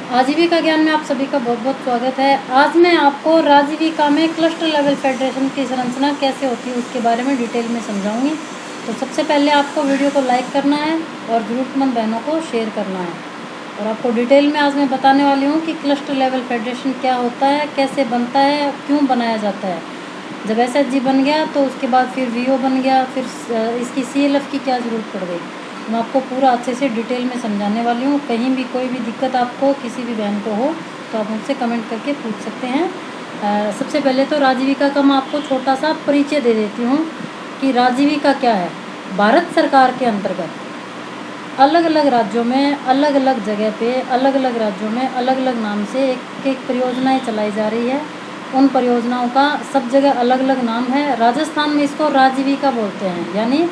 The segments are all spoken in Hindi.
आजीविका ज्ञान में आप सभी का बहुत बहुत स्वागत है। आज मैं आपको आजीविका में क्लस्टर लेवल फेडरेशन की संरचना कैसे होती है उसके बारे में डिटेल में समझाऊंगी। तो सबसे पहले आपको वीडियो को लाइक करना है और ज़रूरतमंद बहनों को शेयर करना है। और आपको डिटेल में आज मैं बताने वाली हूँ कि क्लस्टर लेवल फेडरेशन क्या होता है, कैसे बनता है, क्यों बनाया जाता है। जब SHG बन गया तो उसके बाद फिर VO बन गया, फिर इसकी CLF की क्या ज़रूरत पड़ गई। मैं आपको पूरा अच्छे से डिटेल में समझाने वाली हूँ। कहीं भी कोई भी दिक्कत आपको किसी भी बहन को हो तो आप मुझसे कमेंट करके पूछ सकते हैं। सबसे पहले तो आजीविका का मैं आपको छोटा सा परिचय दे देती हूँ कि आजीविका क्या है। भारत सरकार के अंतर्गत अलग अलग राज्यों में, अलग अलग जगह पे, अलग अलग राज्यों में अलग अलग नाम से एक एक परियोजनाएँ चलाई जा रही है। उन परियोजनाओं का सब जगह अलग अलग नाम है। राजस्थान में इसको आजीविका बोलते हैं, यानी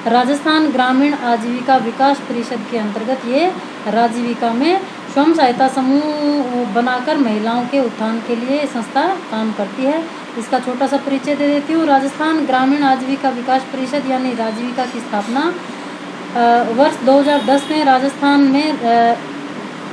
राजस्थान ग्रामीण आजीविका विकास परिषद के अंतर्गत ये आजीविका में स्वयं सहायता समूह बनाकर महिलाओं के उत्थान के लिए संस्था काम करती है। इसका छोटा सा परिचय दे देती हूँ। राजस्थान ग्रामीण आजीविका विकास परिषद यानी आजीविका की स्थापना वर्ष 2010 में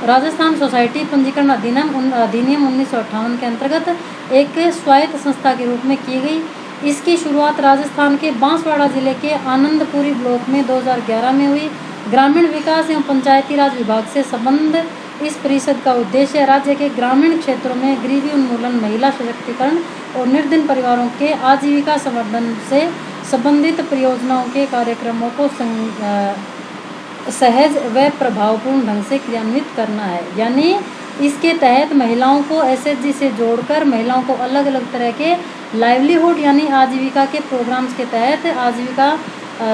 राजस्थान सोसाइटी पंजीकरण अधिनियम 1958 के अंतर्गत एक स्वायत्त संस्था के रूप में की गई। इसकी शुरुआत राजस्थान के बांसवाड़ा जिले के आनंदपुरी ब्लॉक में 2011 में हुई। ग्रामीण विकास एवं पंचायती राज विभाग से संबंध इस परिषद का उद्देश्य राज्य के ग्रामीण क्षेत्रों में गरीबी उन्मूलन, महिला सशक्तिकरण और निर्धन परिवारों के आजीविका संवर्धन से संबंधित परियोजनाओं के कार्यक्रमों को सहज व प्रभावपूर्ण ढंग से क्रियान्वित करना है। यानी इसके तहत महिलाओं को SHG से जोड़कर महिलाओं को अलग अलग तरह के लाइवलीहुड यानी आजीविका के प्रोग्राम्स के तहत आजीविका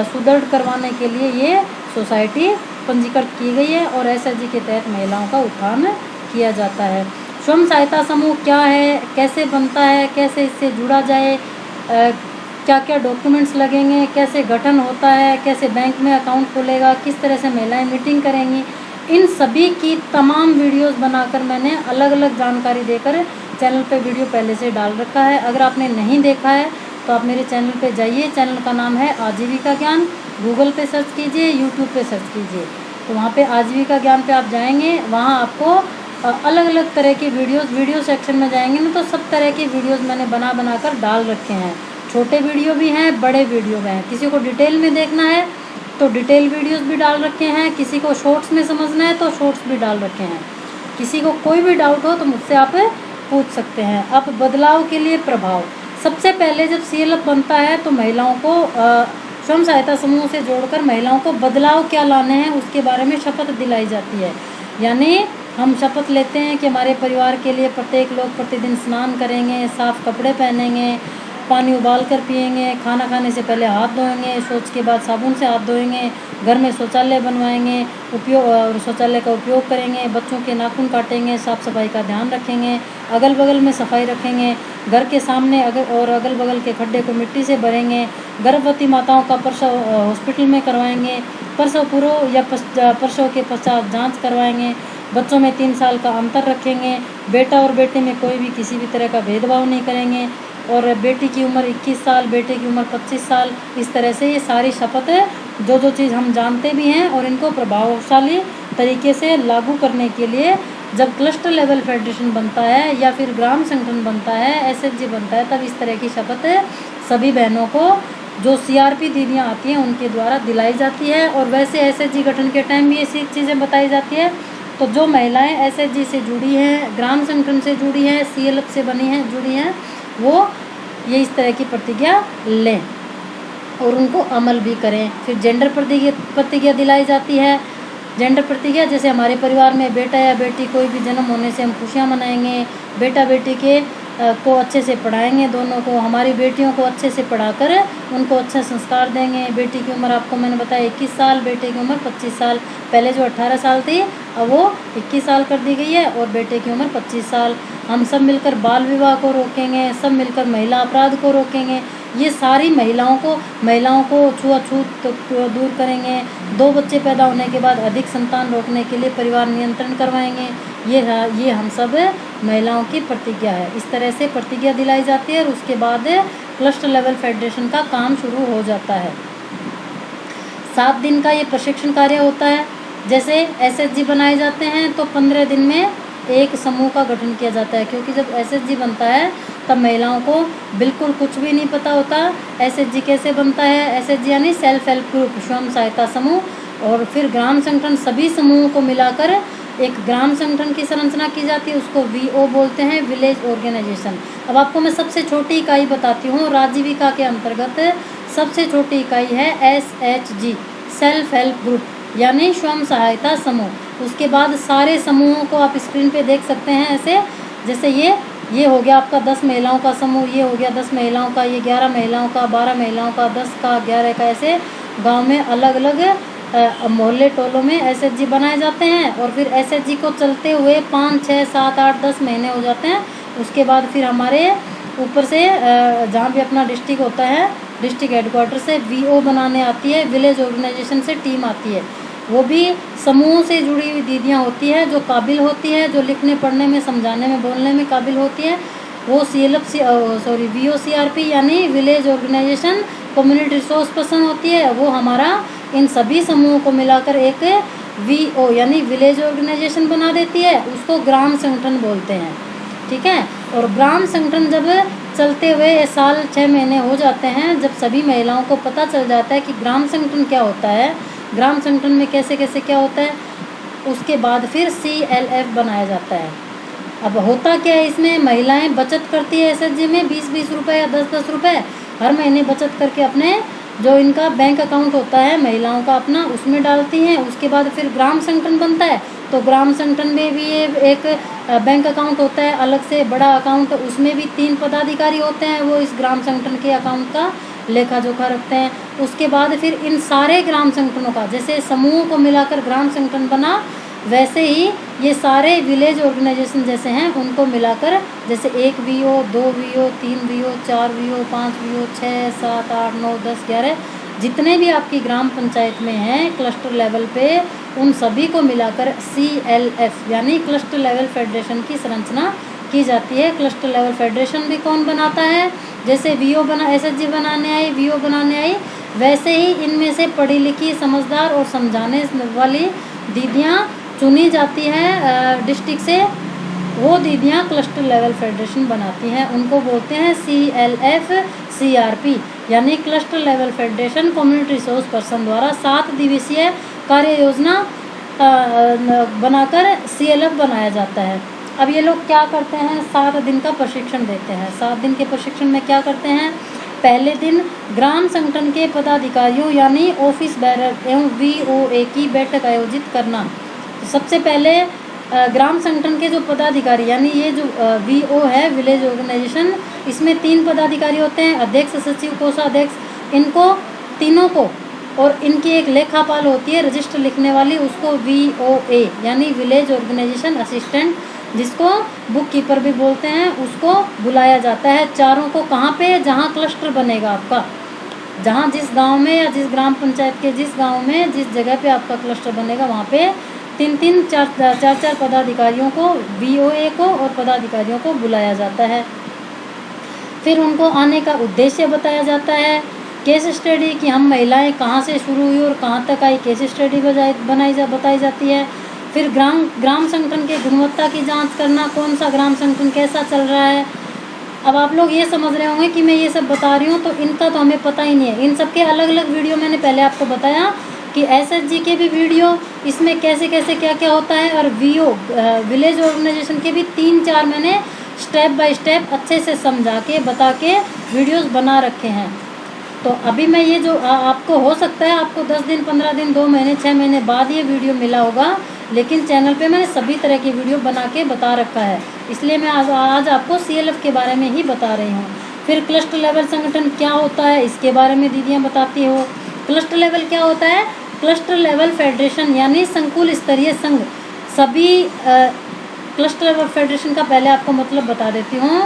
सुदृढ़ करवाने के लिए ये सोसाइटी पंजीकृत की गई है और SHG के तहत महिलाओं का उत्थान किया जाता है। स्वयं सहायता समूह क्या है, कैसे बनता है, कैसे इससे जुड़ा जाए, क्या क्या डॉक्यूमेंट्स लगेंगे, कैसे गठन होता है, कैसे बैंक में अकाउंट खुलेगा, किस तरह से महिलाएं मीटिंग करेंगी, इन सभी की तमाम वीडियोस बनाकर मैंने अलग अलग जानकारी देकर चैनल पे वीडियो पहले से डाल रखा है। अगर आपने नहीं देखा है तो आप मेरे चैनल पे जाइए। चैनल का नाम है आजीविका ज्ञान। गूगल पे सर्च कीजिए, यूट्यूब पे सर्च कीजिए, तो वहाँ पे आजीविका ज्ञान पे आप जाएंगे। वहाँ आपको अलग अलग तरह की वीडियो सेक्शन में जाएंगे ना तो सब तरह की वीडियोस मैंने बना कर डाल रखे हैं। छोटे वीडियो भी हैं, बड़े वीडियो भी हैं। किसी को डिटेल में देखना है तो डिटेल वीडियोस भी डाल रखे हैं, किसी को शॉर्ट्स में समझना है तो शॉर्ट्स भी डाल रखे हैं। किसी को कोई भी डाउट हो तो मुझसे आप पूछ सकते हैं। अब बदलाव के लिए प्रभाव। सबसे पहले जब CLF बनता है तो महिलाओं को स्वयं सहायता समूह से जोड़कर महिलाओं को बदलाव क्या लाने हैं उसके बारे में शपथ दिलाई जाती है। यानी हम शपथ लेते हैं कि हमारे परिवार के लिए प्रत्येक लोग प्रतिदिन स्नान करेंगे, साफ कपड़े पहनेंगे, पानी उबाल कर पिएंगे, खाना खाने से पहले हाथ धोएंगे, शौच के बाद साबुन से हाथ धोएंगे, घर में शौचालय बनवाएंगे, शौचालय का उपयोग करेंगे, बच्चों के नाखून काटेंगे, साफ़ सफाई का ध्यान रखेंगे, अगल बगल में सफाई रखेंगे, घर के सामने अगल बगल के खड्डे को मिट्टी से भरेंगे, गर्भवती माताओं का प्रसव हॉस्पिटल में करवाएंगे, प्रसव पूर्व या प्रसव के पश्चात जाँच करवाएंगे, बच्चों में 3 साल का अंतर रखेंगे, बेटा और बेटे में कोई भी किसी भी तरह का भेदभाव नहीं करेंगे, और बेटी की उम्र 21 साल, बेटे की उम्र 25 साल। इस तरह से ये सारी शपथ जो चीज़ हम जानते भी हैं और इनको प्रभावशाली तरीके से लागू करने के लिए जब क्लस्टर लेवल फेडरेशन बनता है या फिर ग्राम संगठन बनता है, SHG बनता है, तब इस तरह की शपथ सभी बहनों को जो CRP दीदियाँ आती हैं उनके द्वारा दिलाई जाती है। और वैसे SHG गठन के टाइम भी ये चीज़ें बताई जाती है। तो जो महिलाएं SHG से जुड़ी हैं, ग्राम संगठन से जुड़ी हैं, CLF से जुड़ी हैं, वो ये इस तरह की प्रतिज्ञा लें और उनको अमल भी करें। फिर जेंडर प्रतिज्ञा दिलाई जाती है। जेंडर प्रतिज्ञा जैसे हमारे परिवार में बेटा या बेटी कोई भी जन्म होने से हम खुशियाँ मनाएंगे, बेटा बेटी के को अच्छे से पढ़ाएंगे, दोनों को, हमारी बेटियों को अच्छे से पढ़ाकर उनको अच्छा संस्कार देंगे। बेटी की उम्र आपको मैंने बताया 21 साल, बेटे की उम्र 25 साल। पहले जो 18 साल थी अब वो 21 साल कर दी गई है और बेटे की उम्र 25 साल। हम सब मिलकर बाल विवाह को रोकेंगे, सब मिलकर महिला अपराध को रोकेंगे। ये सारी महिलाओं को छुआछूत दूर करेंगे। 2 बच्चे पैदा होने के बाद अधिक संतान रोकने के लिए परिवार नियंत्रण करवाएंगे। ये हम सब महिलाओं की प्रतिज्ञा है। इस तरह से प्रतिज्ञा दिलाई जाती है और उसके बाद क्लस्टर लेवल फेडरेशन का काम शुरू हो जाता है। 7 दिन का ये प्रशिक्षण कार्य होता है। जैसे SHG बनाए जाते हैं तो 15 दिन में एक समूह का गठन किया जाता है, क्योंकि जब एसएचजी बनता है तब महिलाओं को बिल्कुल कुछ भी नहीं पता होता एसएचजी कैसे बनता है। एसएचजी यानी सेल्फ हेल्प ग्रुप, स्वयं सहायता समूह। और फिर ग्राम संगठन, सभी समूहों को मिलाकर एक ग्राम संगठन की संरचना की जाती है, उसको वीओ बोलते हैं, विलेज ऑर्गेनाइजेशन। अब आपको मैं सबसे छोटी इकाई बताती हूँ। राजीविका के अंतर्गत सबसे छोटी इकाई है एसएचजी, सेल्फ हेल्प ग्रुप यानी स्वयं सहायता समूह। उसके बाद सारे समूहों को आप स्क्रीन पे देख सकते हैं ऐसे, जैसे ये हो गया आपका 10 महिलाओं का समूह, ये हो गया 10 महिलाओं का, ये 11 महिलाओं का, 12 महिलाओं का, 10 का, 11 का, ऐसे गांव में अलग अलग मोहल्ले टोलों में एसएचजी बनाए जाते हैं। और फिर एसएचजी को चलते हुए 5, 6, 7, 8, 10 महीने हो जाते हैं। उसके बाद फिर हमारे ऊपर से जहाँ भी अपना डिस्ट्रिक्ट होता है, डिस्ट्रिक्ट हेडक्वार्टर से वीओ बनाने आती है, विलेज ऑर्गेनाइजेशन से टीम आती है। वो भी समूह से जुड़ी हुई दीदियाँ होती है जो काबिल होती है, जो लिखने पढ़ने में, समझाने में, बोलने में काबिल होती है। वो VOCRP यानी village organisation community resource person होती है। वो हमारा इन सभी समूहों को मिलाकर एक VO यानी विलेज ऑर्गेनाइजेशन बना देती है, उसको ग्राम संगठन बोलते हैं। ठीक है। और ग्राम संगठन जब चलते हुए साल 6 महीने हो जाते हैं, जब सभी महिलाओं को पता चल जाता है कि ग्राम संगठन क्या होता है, ग्राम संगठन में कैसे कैसे क्या होता है, उसके बाद फिर CLF बनाया जाता है। अब होता क्या है, इसमें महिलाएं बचत करती है एसएचजी में 20-20 रुपये या 10-10 रुपये हर महीने बचत करके अपने जो इनका बैंक अकाउंट होता है महिलाओं का अपना, उसमें डालती हैं। उसके बाद फिर ग्राम संगठन बनता है, तो ग्राम संगठन में भी ये एक बैंक अकाउंट होता है अलग से बड़ा अकाउंट, उसमें भी 3 पदाधिकारी होते हैं, वो इस ग्राम संगठन के अकाउंट का लेखा जोखा रखते हैं। उसके बाद फिर इन सारे ग्राम संगठनों का, जैसे समूह को मिलाकर ग्राम संगठन बना, वैसे ही ये सारे विलेज ऑर्गेनाइजेशन जैसे हैं उनको मिलाकर, जैसे 1 VO, 2 VO, 3 VO, 4 VO, 5 VO, 6, 7, 8, 9, 10, 11 जितने भी आपकी ग्राम पंचायत में हैं क्लस्टर लेवल पे, उन सभी को मिलाकर CLF यानी क्लस्टर लेवल फेडरेशन की संरचना की जाती है। क्लस्टर लेवल फेडरेशन भी कौन बनाता है, जैसे VO बना, SHG बनाने आई, VO बनाने आई, वैसे ही इनमें से पढ़ी लिखी, समझदार और समझाने वाली दीदियाँ चुनी जाती हैं डिस्ट्रिक्ट से। वो दीदियाँ क्लस्टर लेवल फेडरेशन बनाती हैं, उनको बोलते हैं CLF CRP यानी cluster level federation community resource person द्वारा 7 दिवसीय कार्य योजना बनाकर CLF बनाया जाता है। अब ये लोग क्या करते हैं, 7 दिन का प्रशिक्षण देते हैं। 7 दिन के प्रशिक्षण में क्या करते हैं, पहले दिन ग्राम संगठन के पदाधिकारियों यानी ऑफिस बेरर एवं VOA की बैठक आयोजित करना। तो सबसे पहले ग्राम संगठन के जो पदाधिकारी यानी ये जो VO है विलेज ऑर्गेनाइजेशन, इसमें 3 पदाधिकारी होते हैं, अध्यक्ष, सचिव, कोषाध्यक्ष, इनको तीनों को, और इनकी एक लेखापाल होती है रजिस्टर लिखने वाली, उसको VOA यानी विलेज ऑर्गेनाइजेशन असिस्टेंट, जिसको बुक कीपर भी बोलते हैं, उसको बुलाया जाता है। चारों को कहाँ पे, जहाँ क्लस्टर बनेगा आपका, जहाँ जिस गांव में या जिस ग्राम पंचायत के जिस गांव में जिस जगह पे आपका क्लस्टर बनेगा, वहाँ पे 3-3, 4-4 पदाधिकारियों को, VOA को और पदाधिकारियों को बुलाया जाता है। फिर उनको आने का उद्देश्य बताया जाता है, केस स्टडी कि हम महिलाएं कहाँ से शुरू हुई और कहाँ तक आई, केस स्टडी बताई जाती है। फिर ग्राम संगठन के गुणवत्ता की जांच करना, कौन सा ग्राम संगठन कैसा चल रहा है। अब आप लोग ये समझ रहे होंगे कि मैं ये सब बता रही हूँ तो इनका तो हमें पता ही नहीं है। इन सब के अलग अलग वीडियो मैंने पहले आपको बताया कि SHG के भी वीडियो, इसमें कैसे कैसे क्या क्या होता है, और VO विलेज ऑर्गेनाइजेशन के भी 3-4 मैंने स्टेप बाय स्टेप अच्छे से समझा के बता के वीडियोस बना रखे हैं। तो अभी मैं ये जो आपको हो सकता है आपको 10 दिन, 15 दिन, 2 महीने, 6 महीने बाद ये वीडियो मिला होगा, लेकिन चैनल पे मैंने सभी तरह की वीडियो बना के बता रखा है, इसलिए मैं आज आपको CLF के बारे में ही बता रही हूँ। फिर क्लस्टर लेवल संगठन क्या होता है इसके बारे में दीदियाँ बताती हो। क्लस्टर लेवल क्या होता है, क्लस्टर लेवल फेडरेशन यानी संकुल स्तरीय संघ। सभी क्लस्टर लेवल फेडरेशन का पहले आपको मतलब बता देती हूँ।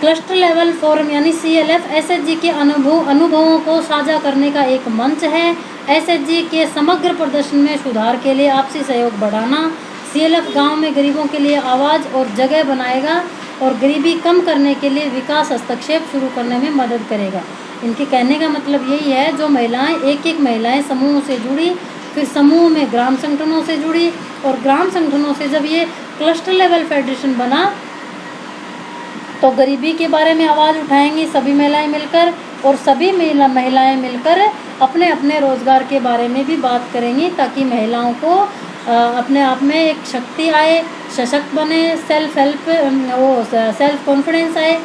क्लस्टर लेवल फोरम यानी CLF SHG के अनुभवों को साझा करने का एक मंच है। SHG के समग्र प्रदर्शन में सुधार के लिए आपसी सहयोग बढ़ाना। CLF गांव में गरीबों के लिए आवाज़ और जगह बनाएगा और गरीबी कम करने के लिए विकास हस्तक्षेप शुरू करने में मदद करेगा। इनके कहने का मतलब यही है, जो महिलाएं एक महिलाएं समूह से जुड़ी फिर समूह में ग्राम संगठनों से जुड़ी, और ग्राम संगठनों से जब ये क्लस्टर लेवल फेडरेशन बना तो गरीबी के बारे में आवाज़ उठाएंगी सभी महिलाएं मिलकर, और सभी महिलाएं मिलकर अपने अपने रोज़गार के बारे में भी बात करेंगी, ताकि महिलाओं को अपने आप में एक शक्ति आए, सशक्त बने, सेल्फ कॉन्फिडेंस आए।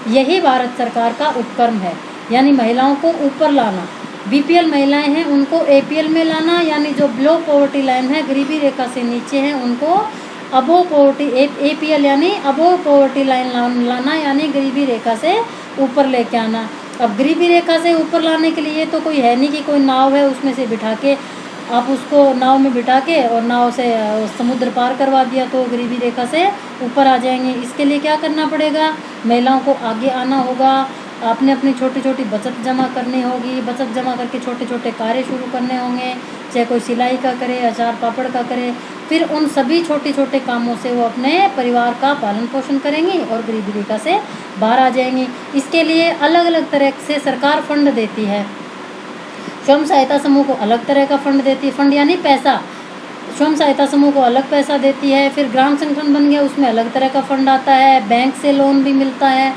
यही भारत सरकार का उपक्रम है, यानी महिलाओं को ऊपर लाना। बीपीएल महिलाएं हैं उनको एपीएल में लाना, यानी जो बिलो पॉवर्टी लाइन है, गरीबी रेखा से नीचे हैं, उनको अबोव पॉवर्टी एपीएल यानी अबोव पॉवर्टी लाइन लाना, यानी गरीबी रेखा से ऊपर लेके आना। अब गरीबी रेखा से ऊपर लाने के लिए तो कोई है नहीं कि कोई नाव है उसमें से बिठा के आप उसको नाव में बिठा के और नाव से समुद्र पार करवा दिया तो गरीबी रेखा से ऊपर आ जाएंगे। इसके लिए क्या करना पड़ेगा, महिलाओं को आगे आना होगा, अपने अपनी छोटी छोटी बचत जमा करनी होगी, बचत जमा करके छोटे छोटे कार्य शुरू करने होंगे, चाहे कोई सिलाई का करे, अचार पापड़ का करे। फिर उन सभी छोटे छोटे कामों से वो अपने परिवार का पालन पोषण करेंगी और गरीबी रेखा से बाहर आ जाएंगी। इसके लिए अलग अलग तरह से सरकार फंड देती है। स्वयं सहायता समूह को अलग तरह का फंड देती है, फंड यानी पैसा, स्वयं सहायता समूह को अलग पैसा देती है। फिर ग्राम संगठन बन गया, उसमें अलग तरह का फंड आता है, बैंक से लोन भी मिलता है।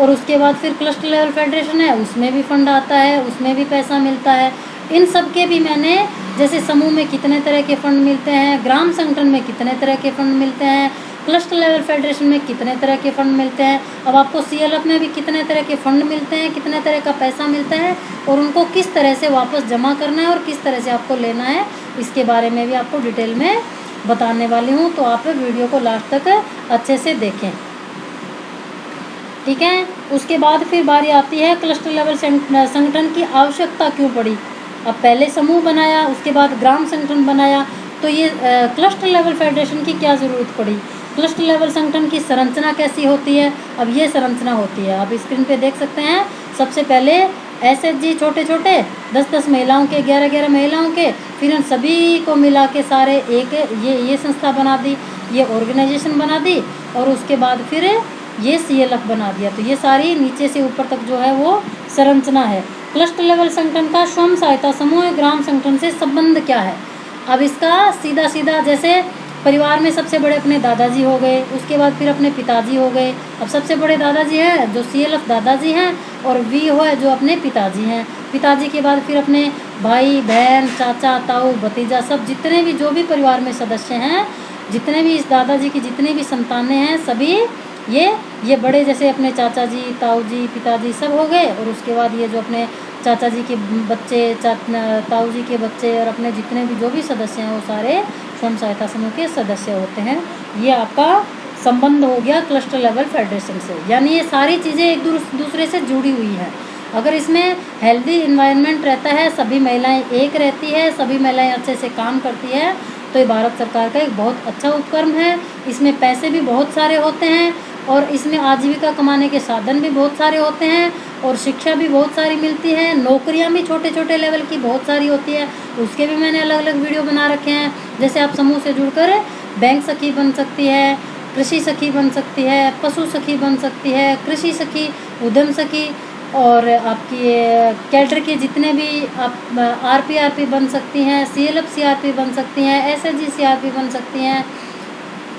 और उसके बाद फिर क्लस्टर लेवल फेडरेशन है, उसमें भी फंड आता है, उसमें भी पैसा मिलता है। इन सब के भी मैंने, जैसे समूह में कितने तरह के फंड मिलते हैं, ग्राम संगठन में कितने तरह के फंड मिलते हैं, क्लस्टर लेवल फेडरेशन में कितने तरह के फंड मिलते हैं, अब आपको सीएलएफ में भी कितने तरह के फंड मिलते हैं, कितने तरह का पैसा मिलता है, और उनको किस तरह से वापस जमा करना है और किस तरह से आपको लेना है, इसके बारे में भी आपको डिटेल में बताने वाली हूँ। तो आप वीडियो को लास्ट तक अच्छे से देखें, ठीक है। उसके बाद फिर बारी आती है क्लस्टर लेवल संगठन की आवश्यकता क्यों पड़ी। अब पहले समूह बनाया, उसके बाद ग्राम संगठन बनाया, तो ये क्लस्टर लेवल फेडरेशन की क्या ज़रूरत पड़ी। क्लस्टर लेवल संगठन की संरचना कैसी होती है, अब ये संरचना होती है, आप स्क्रीन पे देख सकते हैं। सबसे पहले एसएचजी छोटे छोटे 10-10 महिलाओं के, 11-11 महिलाओं के, फिर उन सभी को मिला के सारे एक ये संस्था बना दी, ये ऑर्गेनाइजेशन बना दी, और उसके बाद फिर ये सीएलएफ बना दिया। तो ये सारी नीचे से ऊपर तक जो है वो संरचना है। क्लस्टर लेवल संगठन का स्वयं सहायता समूह ग्राम संगठन से संबंध क्या है। अब इसका सीधा सीधा, जैसे परिवार में सबसे बड़े अपने दादाजी हो गए, उसके बाद फिर अपने पिताजी हो गए। अब सबसे बड़े दादाजी हैं जो सीएलएफ दादाजी हैं, और वी हो है जो अपने पिताजी हैं। पिताजी के बाद फिर अपने भाई बहन, चाचा ताऊ भतीजा, सब जितने भी जो भी परिवार में सदस्य हैं, जितने भी इस दादाजी की जितने भी संतानें हैं, सभी ये बड़े, जैसे अपने चाचा जी, ताऊ जी, पिताजी सब हो गए। और उसके बाद ये जो अपने चाचा जी के बच्चे, ताऊ जी के बच्चे, और अपने जितने भी जो भी सदस्य हैं वो सारे स्वयं सहायता समूह के सदस्य होते हैं। ये आपका संबंध हो गया क्लस्टर लेवल फेडरेशन से, यानी ये सारी चीज़ें एक दूसरे से जुड़ी हुई हैं। अगर इसमें हेल्दी इन्वायरमेंट रहता है, सभी महिलाएं एक रहती है, सभी महिलाएं अच्छे से काम करती है, तो ये भारत सरकार का एक बहुत अच्छा उपक्रम है। इसमें पैसे भी बहुत सारे होते हैं, और इसमें आजीविका कमाने के साधन भी बहुत सारे होते हैं, और शिक्षा भी बहुत सारी मिलती है, नौकरियां भी छोटे छोटे लेवल की बहुत सारी होती है। उसके भी मैंने अलग अलग वीडियो बना रखे हैं। जैसे आप समूह से जुड़कर बैंक सखी बन सकती है, कृषि सखी बन सकती है, पशु सखी बन सकती है, कृषि सखी, उद्यम सखी, और आपकी कैडर के जितने भी आप आरपी बन सकती हैं, सीएलएफ सीआरपी बन सकती हैं, एसएचजी सीआरपी बन सकती हैं,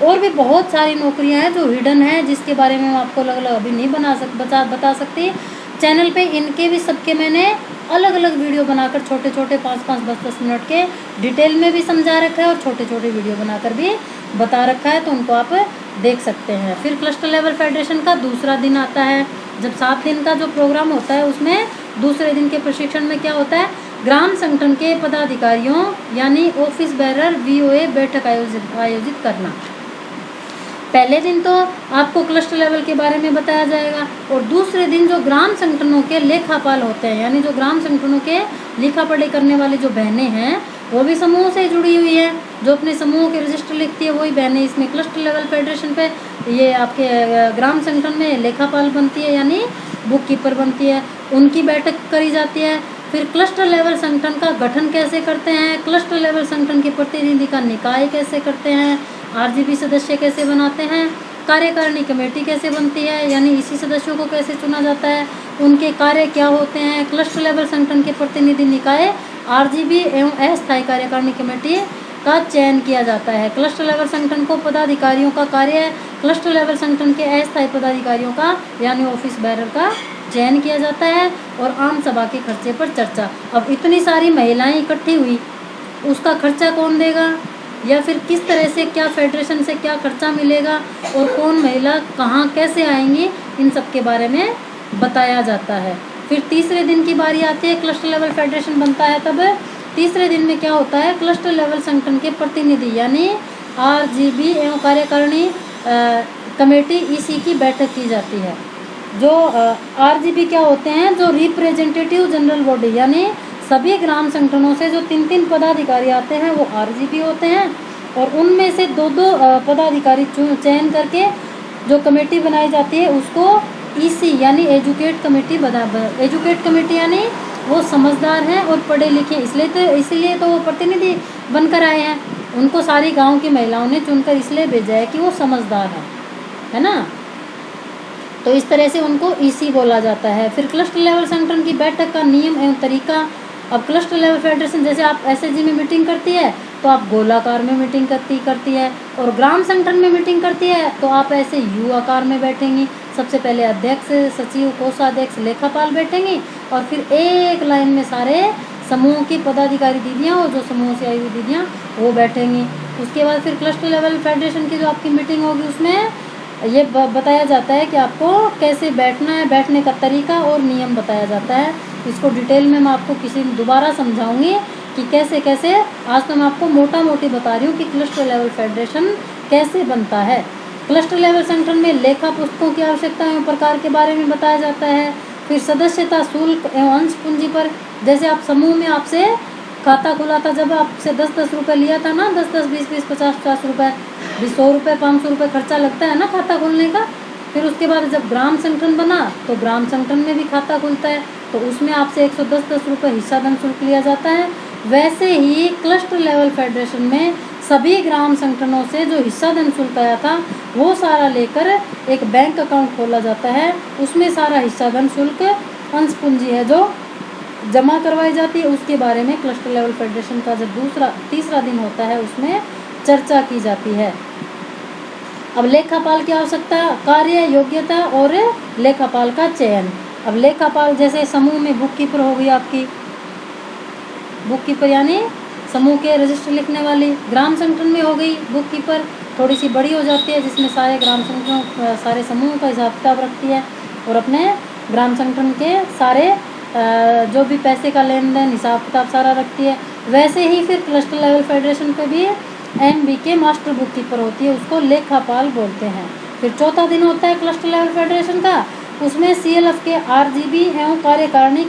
और भी बहुत सारी नौकरियां हैं जो हिडन है, जिसके बारे में मैं आपको अलग अलग अभी नहीं बता सकती। चैनल पे इनके भी सबके मैंने अलग अलग वीडियो बनाकर छोटे छोटे 5-5, 10-10 मिनट के डिटेल में भी समझा रखा है, और छोटे छोटे वीडियो बनाकर भी बता रखा है, तो उनको आप देख सकते हैं। फिर क्लस्टर लेवल फेडरेशन का दूसरा दिन आता है, जब 7 दिन का जो प्रोग्राम होता है उसमें दूसरे दिन के प्रशिक्षण में क्या होता है, ग्राम संगठन के पदाधिकारियों यानी ऑफिस बेरर वीओए बैठक आयोजित करना। पहले दिन तो आपको क्लस्टर लेवल के बारे में बताया जाएगा, और दूसरे दिन जो ग्राम संगठनों के लेखापाल होते हैं, यानी जो ग्राम संगठनों के लिखा पढ़ी करने वाली जो बहनें हैं, वो भी समूह से जुड़ी हुई है, जो अपने समूह के रजिस्टर लिखती है वही बहनें इसमें क्लस्टर लेवल फेडरेशन पे ये आपके ग्राम संगठन में लेखापाल बनती है, यानी बुक कीपर बनती है, उनकी बैठक करी जाती है। फिर क्लस्टर लेवल संगठन का गठन कैसे करते हैं, क्लस्टर लेवल संगठन के प्रतिनिधि का निकाय कैसे करते हैं, आरजीबी सदस्य कैसे बनाते हैं, कार्यकारिणी कमेटी कैसे बनती है, यानी इसी सदस्यों को कैसे चुना जाता है, उनके कार्य क्या होते हैं, क्लस्टर लेवल संगठन के प्रतिनिधि निकाय आरजीबी एवं अस्थायी कार्यकारिणी कमेटी का चयन किया जाता है। क्लस्टर लेवल संगठन को पदाधिकारियों का कार्य है क्लस्टर लेवल संगठन के अस्थायी पदाधिकारियों का यानी ऑफिस बैरर का चयन किया जाता है और आम सभा के खर्चे पर चर्चा। अब इतनी सारी महिलाएं इकट्ठी हुई, उसका खर्चा कौन देगा, या फिर किस तरह से क्या फेडरेशन से क्या खर्चा मिलेगा और कौन महिला कहाँ कैसे आएंगी, इन सब के बारे में बताया जाता है। फिर तीसरे दिन की बारी आती है, क्लस्टर लेवल फेडरेशन बनता है। तब तीसरे दिन में क्या होता है, क्लस्टर लेवल संगठन के प्रतिनिधि यानी आरजीबी एवं कार्यकारिणी कमेटी ईसी की बैठक की जाती है। जो आरजीबी क्या होते हैं, जो रिप्रेजेंटेटिव जनरल बॉडी यानी सभी ग्राम संगठनों से जो 3-3 पदाधिकारी आते हैं वो आरजीबी होते हैं और उनमें से 2-2 पदाधिकारी चयन करके जो कमेटी बनाई जाती है उसको ईसी यानी एजुकेट कमेटी यानी वो समझदार हैं और पढ़े लिखे, इसलिए तो वो प्रतिनिधि बनकर आए हैं। उनको सारी गांव की महिलाओं ने चुनकर इसलिए भेजा है कि वो समझदार हैं, है ना। तो इस तरह से उनको ईसी बोला जाता है। फिर क्लस्टर लेवल संगठन की बैठक का नियम एवं तरीका। अब क्लस्टर लेवल फेडरेशन जैसे आप एसएचजी में मीटिंग करती है तो आप गोलाकार में मीटिंग करती है और ग्राम संगठन में मीटिंग करती है तो आप ऐसे यू आकार में बैठेंगी। सबसे पहले अध्यक्ष, सचिव, कोषाध्यक्ष, लेखापाल बैठेंगी और फिर एक लाइन में सारे समूह की पदाधिकारी दीदियाँ और जो समूह से आई हुई दीदियाँ वो बैठेंगी। उसके बाद फिर क्लस्टर लेवल फेडरेशन की जो आपकी मीटिंग होगी उसमें ये बताया जाता है कि आपको कैसे बैठना है, बैठने का तरीका और नियम बताया जाता है। इसको डिटेल में मैं आपको किसी दोबारा समझाऊंगी कि कैसे कैसे। आज तो मैं आपको मोटा मोटी बता रही हूँ कि क्लस्टर लेवल फेडरेशन कैसे बनता है। क्लस्टर लेवल संगठन में लेखा पुस्तकों की आवश्यकता एवं प्रकार के बारे में बताया जाता है। फिर सदस्यता शुल्क एवं अंश पूंजी पर, जैसे आप समूह में आपसे खाता खुला था, जब आपसे 10-10 रुपये लिया था ना, 10-10, 20-20, 50-50 रुपये, 100 रुपये, 500 रुपये खर्चा लगता है ना खाता खोलने का। फिर उसके बाद जब ग्राम संगठन बना तो ग्राम संगठन में भी खाता खुलता है तो उसमें आपसे 110-10 रुपये हिस्सा धन शुल्क लिया जाता है। वैसे ही क्लस्टर लेवल फेडरेशन में सभी ग्राम संगठनों से जो हिस्सा धन शुल्क आया था वो सारा लेकर एक बैंक अकाउंट खोला जाता है। उसमें सारा हिस्सा धन शुल्क, अंश पूंजी है जो जमा करवाई जाती है, उसके बारे में क्लस्टर लेवल फेडरेशन का जब तीसरा दिन होता है उसमें चर्चा की जाती है। अब लेखापाल की आवश्यकता, कार्य, योग्यता और लेखापाल का चयन। अब लेखापाल जैसे समूह में बुक कीपर हो गई आपकी, बुक कीपर यानी समूह के रजिस्टर लिखने वाली। ग्राम संगठन में हो गई बुक कीपर, थोड़ी सी बड़ी हो जाती है जिसमें सारे ग्राम संगठनों सारे समूह का हिसाब किताब रखती है और अपने ग्राम संगठन के सारे जो भी पैसे का लेन देन हिसाब किताब सारा रखती है। वैसे ही फिर क्लस्टर लेवल फेडरेशन पे भी एमबी के मास्टर बुक कीपर होती है, उसको लेखापाल बोलते हैं। फिर चौथा दिन होता है क्लस्टर लेवल फेडरेशन का, उसमें सीएलएफ के आरजीबी एवं कार्यकारिणी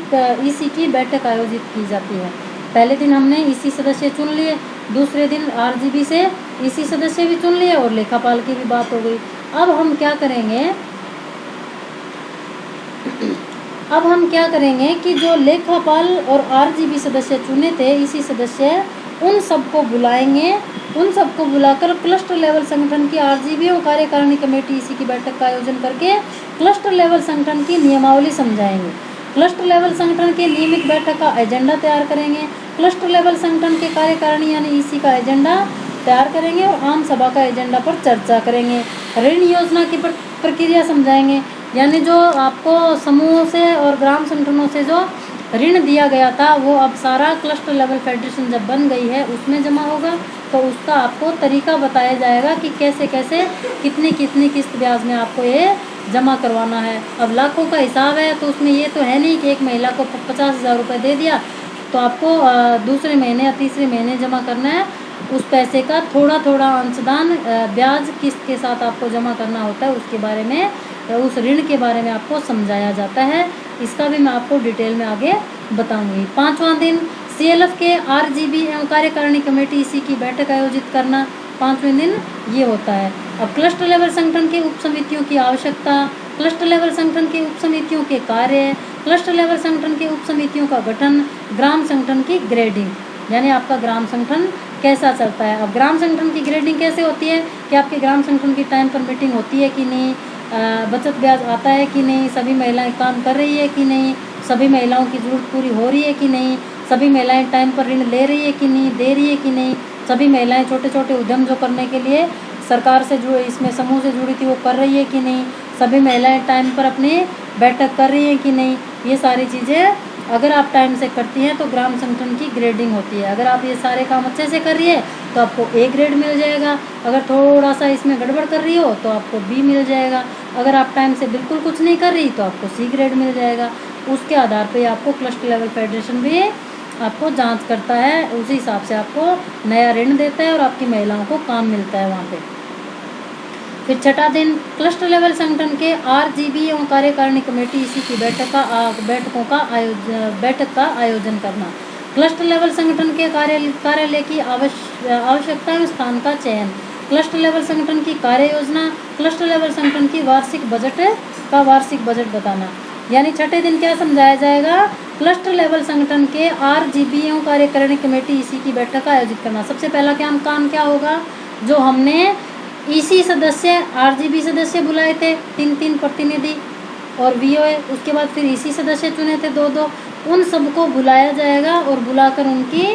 ईसी की बैठक आयोजित की जाती है। पहले दिन हमने ईसी सदस्य चुन लिए, दूसरे दिन आरजीबी से ईसी सदस्य भी चुन लिए और लेखापाल की भी बात हो गई। अब हम क्या करेंगे कि जो लेखापाल और आरजीबी सदस्य चुने थे ईसी सदस्य, उन सबको बुलाएंगे। उन सबको बुलाकर क्लस्टर लेवल संगठन की आरजीबी और कार्यकारिणी कमेटी ईसी की बैठक का आयोजन करके क्लस्टर लेवल संगठन की नियमावली समझाएंगे। क्लस्टर लेवल संगठन के नियमित बैठक का एजेंडा तैयार करेंगे। क्लस्टर लेवल संगठन के कार्यकारिणी यानी ईसी का एजेंडा तैयार करेंगे और आम सभा का एजेंडा पर चर्चा करेंगे। ऋण योजना की प्रक्रिया समझाएंगे, यानी जो आपको समूहों से और ग्राम संगठनों से जो ऋण दिया गया था वो अब सारा क्लस्टर लेवल फेडरेशन जब बन गई है उसमें जमा होगा, तो उसका आपको तरीका बताया जाएगा कि कैसे कैसे कितनी कितनी किस्त ब्याज में आपको ये जमा करवाना है। अब लाखों का हिसाब है तो उसमें ये तो है नहीं कि एक महिला को 50,000 रुपये दे दिया तो आपको दूसरे महीने या तीसरे महीने जमा करना है। उस पैसे का थोड़ा थोड़ा अंशदान ब्याज किस्त के साथ आपको जमा करना होता है, उसके बारे में, उस ऋण के बारे में आपको समझाया जाता है। इसका भी मैं आपको डिटेल में आगे बताऊंगी। पाँचवां दिन सीएलएफ के आरजीबी एवं कार्यकारिणी कमेटी ईसी की बैठक आयोजित करना, पाँचवें दिन ये होता है। अब क्लस्टर लेवल संगठन के उप समितियों की आवश्यकता, क्लस्टर लेवल संगठन के उप समितियों के कार्य, क्लस्टर लेवल संगठन के उप समितियों का गठन, ग्राम संगठन की ग्रेडिंग, यानी आपका ग्राम संगठन कैसा चलता है। अब ग्राम संगठन की ग्रेडिंग कैसे होती है कि आपके ग्राम संगठन की टाइम पर मीटिंग होती है कि नहीं, बचत ब्याज आता है कि नहीं, सभी महिलाएं काम कर रही है कि नहीं, सभी महिलाओं की जरूरत पूरी हो रही है कि नहीं, सभी महिलाएं टाइम पर ऋण ले रही है कि नहीं, दे रही है कि नहीं, सभी महिलाएं छोटे छोटे उद्यम जो करने के लिए सरकार से जुड़े इसमें समूह से जुड़ी थी वो कर रही है कि नहीं, सभी महिलाएं टाइम पर अपनी बैठक कर रही हैं कि नहीं। ये सारी चीज़ें अगर आप टाइम से करती हैं तो ग्राम संगठन की ग्रेडिंग होती है। अगर आप ये सारे काम अच्छे से कर रही है तो आपको ए ग्रेड मिल जाएगा, अगर थोड़ा सा इसमें गड़बड़ कर रही हो तो आपको बी मिल जाएगा, अगर आप टाइम से बिल्कुल कुछ नहीं कर रही तो आपको सी ग्रेड मिल जाएगा। उसके आधार पे आपको क्लस्टर लेवल फेडरेशन भी आपको जांच करता है, उसी हिसाब से आपको नया ऋण देता है और आपकी महिलाओं को काम मिलता है वहाँ पे। फिर छठा दिन, क्लस्टर लेवल संगठन के RGB एवं कार्यकारिणी कमेटी इसी की बैठक का आयोजन करना। क्लस्टर लेवल संगठन के कार्यालय की आवश्यकता एवं स्थान का चयन, क्लस्टर लेवल संगठन की कार्य योजना, क्लस्टर लेवल संगठन की वार्षिक बजट बताना। यानी छठे दिन क्या समझाया जाएगा, क्लस्टर लेवल संगठन के RGB एवं कार्यकारिणी कमेटी इसी की बैठक का आयोजित करना। सबसे पहला काम क्या होगा, जो हमने EC सदस्य RGB सदस्य बुलाए थे 3 प्रतिनिधि और VOA, उसके बाद फिर EC सदस्य चुने थे 2, उन सबको बुलाया जाएगा और बुलाकर उनकी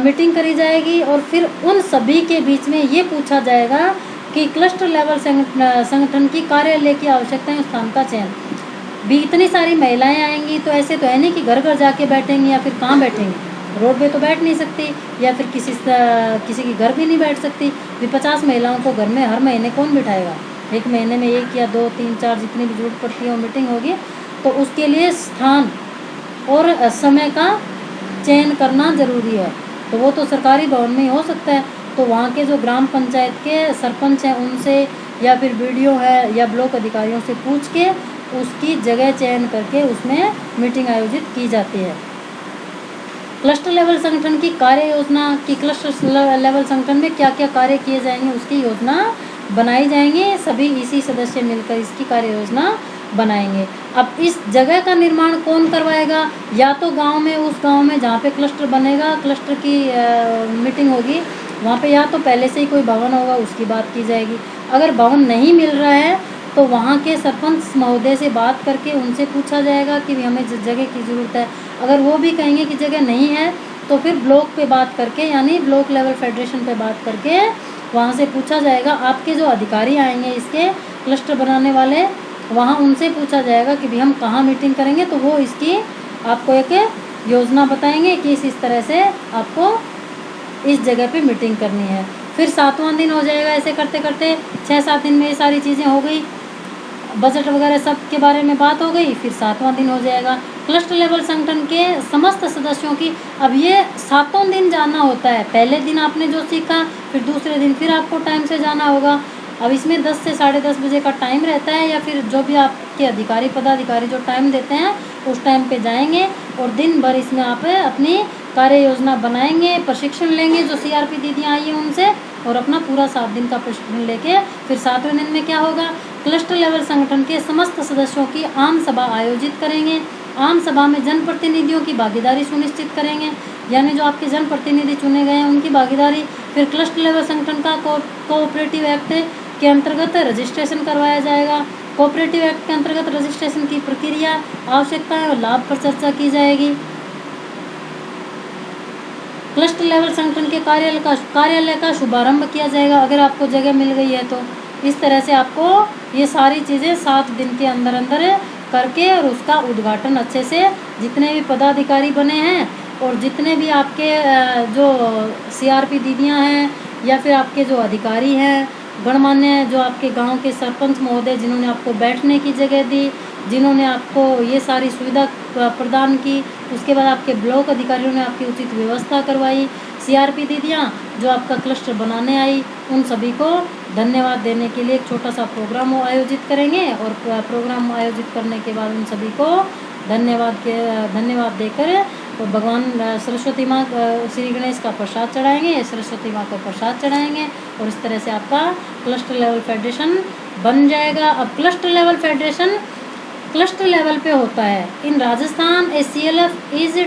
मीटिंग करी जाएगी और फिर उन सभी के बीच में ये पूछा जाएगा कि क्लस्टर लेवल संगठन की कार्यालय की आवश्यकता है स्थान का चयन। भी इतनी सारी महिलाएं आएंगी तो ऐसे तो है नहीं कि घर घर जाके बैठेंगी या फिर कहाँ बैठेंगी, रोड पे तो बैठ नहीं सकती या फिर किसी की घर भी नहीं बैठ सकती। भी 50 महिलाओं को घर में हर महीने कौन बिठाएगा, एक महीने में 1 या 2 3 4 जितनी भी जरूरत पड़ती है वो मीटिंग होगी। तो उसके लिए स्थान और समय का चयन करना ज़रूरी है। तो वो तो सरकारी भवन में ही हो सकता है, तो वहाँ के जो ग्राम पंचायत के सरपंच हैं उनसे या फिर BDO है या ब्लॉक अधिकारियों से पूछ के उसकी जगह चयन करके उसमें मीटिंग आयोजित की जाती है। क्लस्टर लेवल संगठन की कार्य योजना की, क्लस्टर लेवल संगठन में क्या क्या कार्य किए जाएंगे उसकी योजना बनाई जाएंगी, सभी EC सदस्य मिलकर इसकी कार्य योजना बनाएंगे। अब इस जगह का निर्माण कौन करवाएगा, या तो गांव में, उस गांव में जहाँ पे क्लस्टर बनेगा, क्लस्टर की मीटिंग होगी वहाँ पे या तो पहले से ही कोई भवन होगा उसकी बात की जाएगी। अगर भवन नहीं मिल रहा है तो वहाँ के सरपंच महोदय से बात करके उनसे पूछा जाएगा कि हमें जगह की ज़रूरत है। अगर वो भी कहेंगे कि जगह नहीं है तो फिर ब्लॉक पे बात करके, यानी ब्लॉक लेवल फेडरेशन पे बात करके वहाँ से पूछा जाएगा। आपके जो अधिकारी आएंगे इसके क्लस्टर बनाने वाले, वहाँ उनसे पूछा जाएगा कि भाई हम कहाँ मीटिंग करेंगे, तो वो इसकी आपको एक योजना बताएंगे कि इस तरह से आपको इस जगह पे मीटिंग करनी है। फिर 7वां दिन हो जाएगा। ऐसे करते करते 6-7 दिन में ये सारी चीज़ें हो गई, बजट वगैरह सब के बारे में बात हो गई। फिर 7वां दिन हो जाएगा। क्लस्टर लेवल संगठन के समस्त सदस्यों की, अब ये 7 दिन जाना होता है। पहले दिन आपने जो सीखा फिर दूसरे दिन फिर आपको टाइम से जाना होगा। अब इसमें 10 से 10:30 बजे का टाइम रहता है, या फिर जो भी आपके अधिकारी पदाधिकारी जो टाइम देते हैं उस टाइम पे जाएंगे और दिन भर इसमें आप अपनी कार्य योजना बनाएंगे, प्रशिक्षण लेंगे जो CRP दीदियाँ आई हैं उनसे, और अपना पूरा 7 दिन का प्रशिक्षण लेके फिर 7वें दिन में क्या होगा, क्लस्टर लेवल संगठन के समस्त सदस्यों की आम सभा आयोजित करेंगे। आम सभा में जनप्रतिनिधियों की भागीदारी सुनिश्चित करेंगे, यानी जो आपके जनप्रतिनिधि चुने गए हैं उनकी भागीदारी। फिर क्लस्टर लेवल संगठन का कोऑपरेटिव एक्ट के अंतर्गत रजिस्ट्रेशन करवाया जाएगा। कोऑपरेटिव एक्ट के अंतर्गत रजिस्ट्रेशन की प्रक्रिया, आवश्यकताएं और लाभ पर चर्चा की जाएगी। क्लस्टर लेवल संगठन के कार्यालय का शुभारंभ किया जाएगा अगर आपको जगह मिल गई है तो। इस तरह से आपको ये सारी चीज़ें 7 दिन के अंदर अंदर करके और उसका उद्घाटन अच्छे से, जितने भी पदाधिकारी बने हैं और जितने भी आपके जो CRP दीदियाँ हैं या फिर आपके जो अधिकारी हैं, गणमान्य जो आपके गांव के सरपंच महोदय जिन्होंने आपको बैठने की जगह दी, जिन्होंने आपको ये सारी सुविधा प्रदान की, उसके बाद आपके ब्लॉक अधिकारियों ने आपकी उचित व्यवस्था करवाई, CRP दीदियाँ जो आपका क्लस्टर बनाने आई, उन सभी को धन्यवाद देने के लिए एक छोटा सा प्रोग्राम वो आयोजित करेंगे। और प्रोग्राम आयोजित करने के बाद उन सभी को धन्यवाद देकर तो भगवान सरस्वती माँ, श्री गणेश का प्रसाद चढ़ाएंगे, सरस्वती माँ को प्रसाद चढ़ाएंगे और इस तरह से आपका क्लस्टर लेवल फेडरेशन बन जाएगा। अब cluster level federation cluster level पे होता है। In Rajasthan CLF is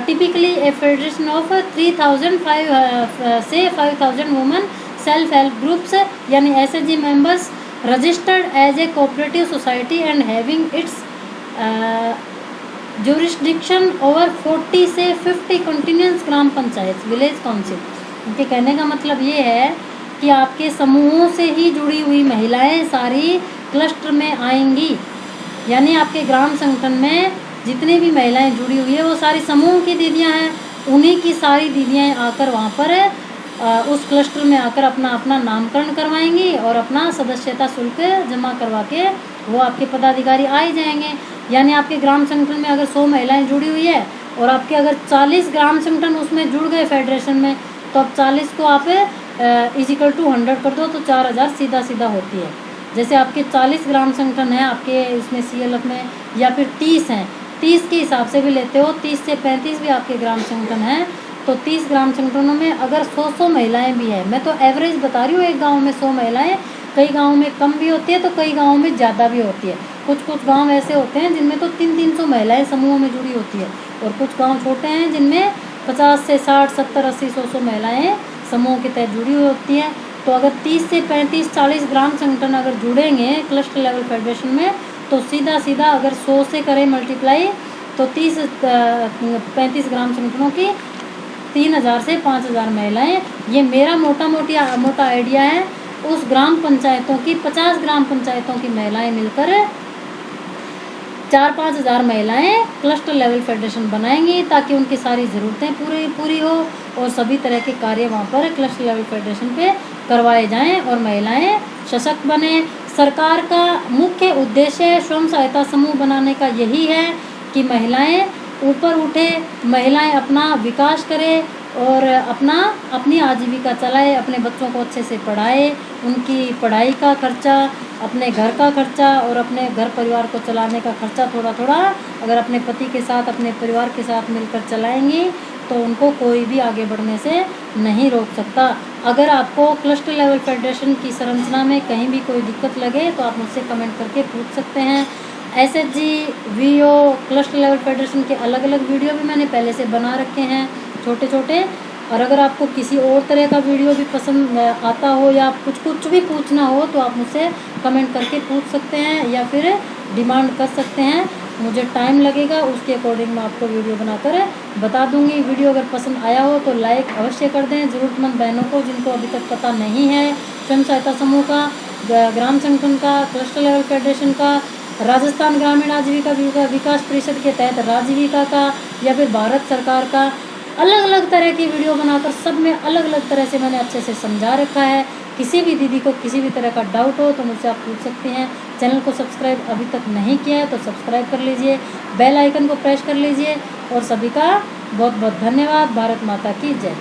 typically a federation of 3005 से 5000 वुमेन सेल्फ हेल्प ग्रुप्स, यानी SHG members registered as a cooperative society and having its jurisdiction over 40 से 50 continuous gram panchayat village council. उनके कहने का मतलब ये है कि आपके समूहों से ही जुड़ी हुई महिलाएं सारी क्लस्टर में आएंगी, यानी आपके ग्राम संगठन में जितनी भी महिलाएं जुड़ी हुई है वो सारी समूह की दीदियां हैं, उन्हीं की सारी दीदियां आकर वहाँ पर उस क्लस्टर में आकर अपना अपना नामकरण करवाएंगी और अपना सदस्यता शुल्क जमा करवा के वो आपके पदाधिकारी आ ही जाएंगे। यानी आपके ग्राम संगठन में अगर 100 महिलाएं जुड़ी हुई है और आपके अगर 40 ग्राम संगठन उसमें जुड़ गए फेडरेशन में, तो अब 40 को आप =100 कर दो तो 4000 सीधा सीधा होती है। जैसे आपके 40 ग्राम संगठन है आपके इसमें CLF में, या फिर 30 हैं, 30 के हिसाब से भी लेते हो, 30 से 35 भी आपके ग्राम संगठन हैं, तो 30 ग्राम संगठनों में अगर 100 महिलाएं भी हैं, मैं तो एवरेज बता रही हूँ, एक गांव में 100 महिलाएं, कई गाँव में कम भी होती है तो कई गाँव में ज़्यादा भी होती है। कुछ गांव ऐसे होते हैं जिनमें तो 300 महिलाएं समूहों में जुड़ी होती है, और कुछ गांव छोटे हैं जिनमें 50 से 60 70 80 100 महिलाएं समूह के तहत जुड़ी हुई होती हैं। तो अगर 30 से 35 40 ग्राम संगठन अगर जुड़ेंगे क्लस्टर लेवल फेडरेशन में, तो सीधा सीधा अगर 100 से करें मल्टीप्लाई तो 35 ग्राम संगठनों की 3000 से 5000 महिलाएं। ये मेरा मोटा आइडिया है। उस ग्राम पंचायतों की 50 ग्राम पंचायतों की महिलाएं मिलकर 4-5 हज़ार महिलाएं क्लस्टर लेवल फेडरेशन बनाएंगी, ताकि उनकी सारी ज़रूरतें पूरी हो और सभी तरह के कार्य वहाँ पर क्लस्टर लेवल फेडरेशन पे करवाए जाएं और महिलाएं सशक्त बने। सरकार का मुख्य उद्देश्य स्वयं सहायता समूह बनाने का यही है कि महिलाएं ऊपर उठे, महिलाएं अपना विकास करें और अपनी आजीविका चलाए, अपने बच्चों को अच्छे से पढ़ाए, उनकी पढ़ाई का खर्चा, अपने घर का खर्चा और अपने घर परिवार को चलाने का खर्चा थोड़ा थोड़ा अगर अपने पति के साथ अपने परिवार के साथ मिलकर चलाएंगी तो उनको कोई भी आगे बढ़ने से नहीं रोक सकता। अगर आपको क्लस्टर लेवल फेडरेशन की संरचना में कहीं भी कोई दिक्कत लगे तो आप मुझसे कमेंट करके पूछ सकते हैं। SHG VO cluster level federation के अलग अलग वीडियो भी मैंने पहले से बना रखे हैं छोटे छोटे, और अगर आपको किसी और तरह का वीडियो भी पसंद आता हो या कुछ भी पूछना हो तो आप मुझसे कमेंट करके पूछ सकते हैं या फिर डिमांड कर सकते हैं। मुझे टाइम लगेगा, उसके अकॉर्डिंग मैं आपको वीडियो बनाकर बता दूंगी। वीडियो अगर पसंद आया हो तो लाइक अवश्य कर दें। ज़रूरतमंद बहनों को जिनको अभी तक पता नहीं है स्वयं सहायता समूह का, ग्राम संगठन का, क्लस्टर लेवल फेडरेशन का, राजस्थान ग्रामीण आजीविका विकास परिषद के तहत राजीविका का, या फिर भारत सरकार का, अलग अलग तरह की वीडियो बनाकर सब में अलग अलग तरह से मैंने अच्छे से समझा रखा है। किसी भी दीदी को किसी भी तरह का डाउट हो तो मुझसे आप पूछ सकते हैं। चैनल को सब्सक्राइब अभी तक नहीं किया है तो सब्सक्राइब कर लीजिए, बेल आइकन को प्रेस कर लीजिए, और सभी का बहुत बहुत धन्यवाद। भारत माता की जय।